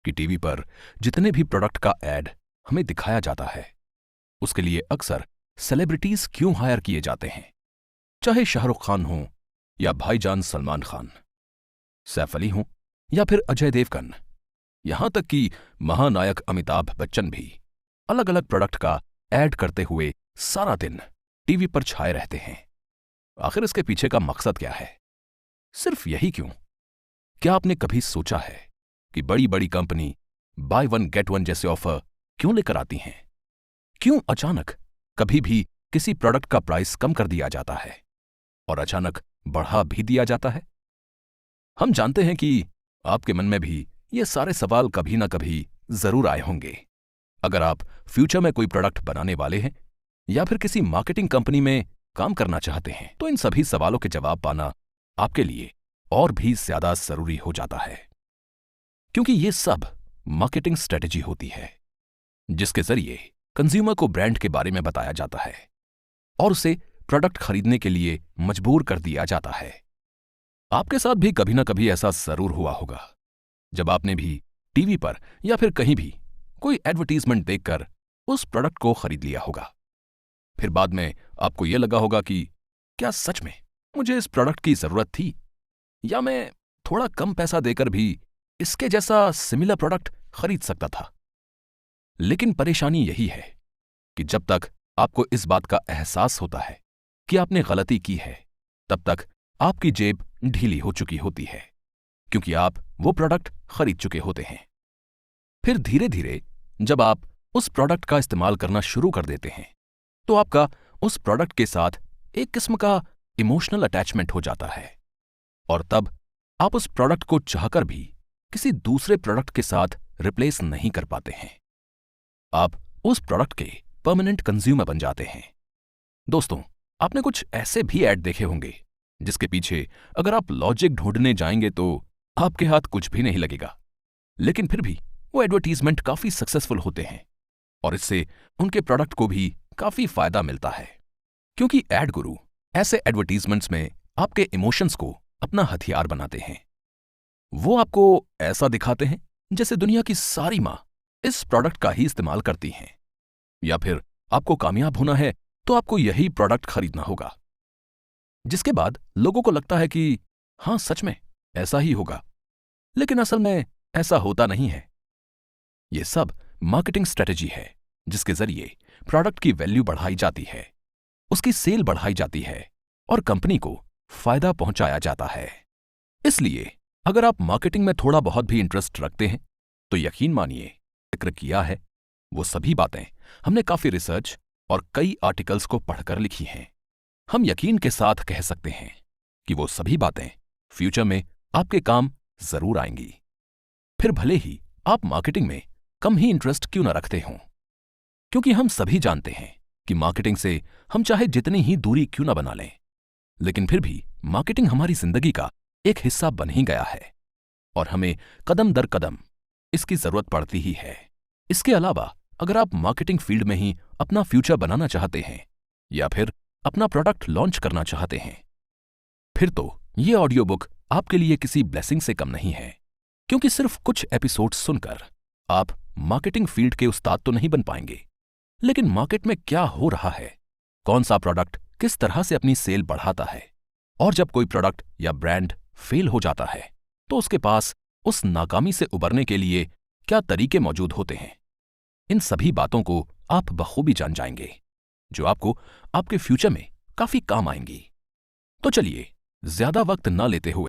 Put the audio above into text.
कि टीवी पर जितने भी प्रोडक्ट का एड हमें दिखाया जाता है, उसके लिए अक्सर सेलिब्रिटीज क्यों हायर किए जाते हैं, चाहे शाहरुख खान हो या भाईजान सलमान खान, सैफ अली हो या फिर अजय देवगन, यहां तक कि महानायक अमिताभ बच्चन भी अलग अलग प्रोडक्ट का एड करते हुए सारा दिन टीवी पर छाए रहते हैं। आखिर इसके पीछे का मकसद क्या है? सिर्फ यही क्यों? क्या आपने कभी सोचा है कि बड़ी बड़ी company by one get one जैसे ऑफर क्यों लेकर आती हैं? क्यों अचानक कभी भी किसी प्रोडक्ट का प्राइस कम कर दिया जाता है और अचानक बढ़ा भी दिया जाता है? हम जानते हैं कि आपके मन में भी ये सारे सवाल कभी ना कभी जरूर आए होंगे। अगर आप फ्यूचर में कोई प्रोडक्ट बनाने वाले हैं या फिर किसी मार्केटिंग कंपनी में काम करना चाहते हैं, तो इन सभी सवालों के जवाब पाना आपके लिए और भी ज्यादा जरूरी हो जाता है, क्योंकि ये सब मार्केटिंग स्ट्रेटेजी होती है जिसके जरिए कंज्यूमर को ब्रांड के बारे में बताया जाता है और उसे प्रोडक्ट खरीदने के लिए मजबूर कर दिया जाता है। आपके साथ भी कभी ना कभी ऐसा जरूर हुआ होगा जब आपने भी टीवी पर या फिर कहीं भी कोई एडवर्टीजमेंट देखकर उस प्रोडक्ट को खरीद लिया होगा। फिर बाद में आपको यह लगा होगा कि क्या सच में मुझे इस प्रोडक्ट की जरूरत थी, या मैं थोड़ा कम पैसा देकर भी इसके जैसा सिमिलर प्रोडक्ट खरीद सकता था। लेकिन परेशानी यही है कि जब तक आपको इस बात का एहसास होता है कि आपने गलती की है, तब तक आपकी जेब ढीली हो चुकी होती है, क्योंकि आप वो प्रोडक्ट खरीद चुके होते हैं। फिर धीरे धीरे जब आप उस प्रोडक्ट का इस्तेमाल करना शुरू कर देते हैं, तो आपका उस प्रोडक्ट के साथ एक किस्म का इमोशनल अटैचमेंट हो जाता है और तब आप उस प्रोडक्ट को चाहकर भी किसी दूसरे प्रोडक्ट के साथ रिप्लेस नहीं कर पाते हैं। आप उस प्रोडक्ट के परमानेंट कंज्यूमर बन जाते हैं। दोस्तों, आपने कुछ ऐसे भी ऐड देखे होंगे जिसके पीछे अगर आप लॉजिक ढूंढने जाएंगे तो आपके हाथ कुछ भी नहीं लगेगा, लेकिन फिर भी वो एडवर्टीजमेंट काफी सक्सेसफुल होते हैं और इससे उनके प्रोडक्ट को भी काफी फायदा मिलता है, क्योंकि एड गुरु ऐसे एडवर्टीजमेंट्स में आपके इमोशंस को अपना हथियार बनाते हैं। वो आपको ऐसा दिखाते हैं जैसे दुनिया की सारी मां इस प्रोडक्ट का ही इस्तेमाल करती हैं, या फिर आपको कामयाब होना है तो आपको यही प्रोडक्ट खरीदना होगा, जिसके बाद लोगों को लगता है कि हां सच में ऐसा ही होगा, लेकिन असल में ऐसा होता नहीं है। यह सब मार्केटिंग स्ट्रेटेजी है जिसके जरिए प्रोडक्ट की वैल्यू बढ़ाई जाती है, उसकी सेल बढ़ाई जाती है और कंपनी को फायदा पहुंचाया जाता है। इसलिए अगर आप मार्केटिंग में थोड़ा बहुत भी इंटरेस्ट रखते हैं तो यकीन मानिए जिक्र किया है वो सभी बातें हमने काफी रिसर्च और कई आर्टिकल्स को पढ़कर लिखी हैं। हम यकीन के साथ कह सकते हैं कि वो सभी बातें फ्यूचर में आपके काम जरूर आएंगी, फिर भले ही आप मार्केटिंग में कम ही इंटरेस्ट क्यों न रखते हों, क्योंकि हम सभी जानते हैं कि मार्केटिंग से हम चाहे जितनी ही दूरी क्यों न बना लें, लेकिन फिर भी मार्केटिंग हमारी जिंदगी का एक हिस्सा बन ही गया है और हमें कदम दर कदम इसकी जरूरत पड़ती ही है। इसके अलावा अगर आप मार्केटिंग फील्ड में ही अपना फ्यूचर बनाना चाहते हैं या फिर अपना प्रोडक्ट लॉन्च करना चाहते हैं, फिर तो ये ऑडियो बुक आपके लिए किसी ब्लेसिंग से कम नहीं है, क्योंकि सिर्फ कुछ एपिसोड सुनकर आप मार्केटिंग फील्ड के उस्ताद तो नहीं बन पाएंगे, लेकिन मार्केट में क्या हो रहा है, कौन सा प्रोडक्ट किस तरह से अपनी सेल बढ़ाता है, और जब कोई प्रोडक्ट या ब्रांड फेल हो जाता है तो उसके पास उस नाकामी से उबरने के लिए क्या तरीके मौजूद होते हैं, इन सभी बातों को आप बखूबी जान जाएंगे, जो आपको आपके फ्यूचर में काफी काम आएंगी। तो चलिए ज्यादा वक्त ना लेते हुए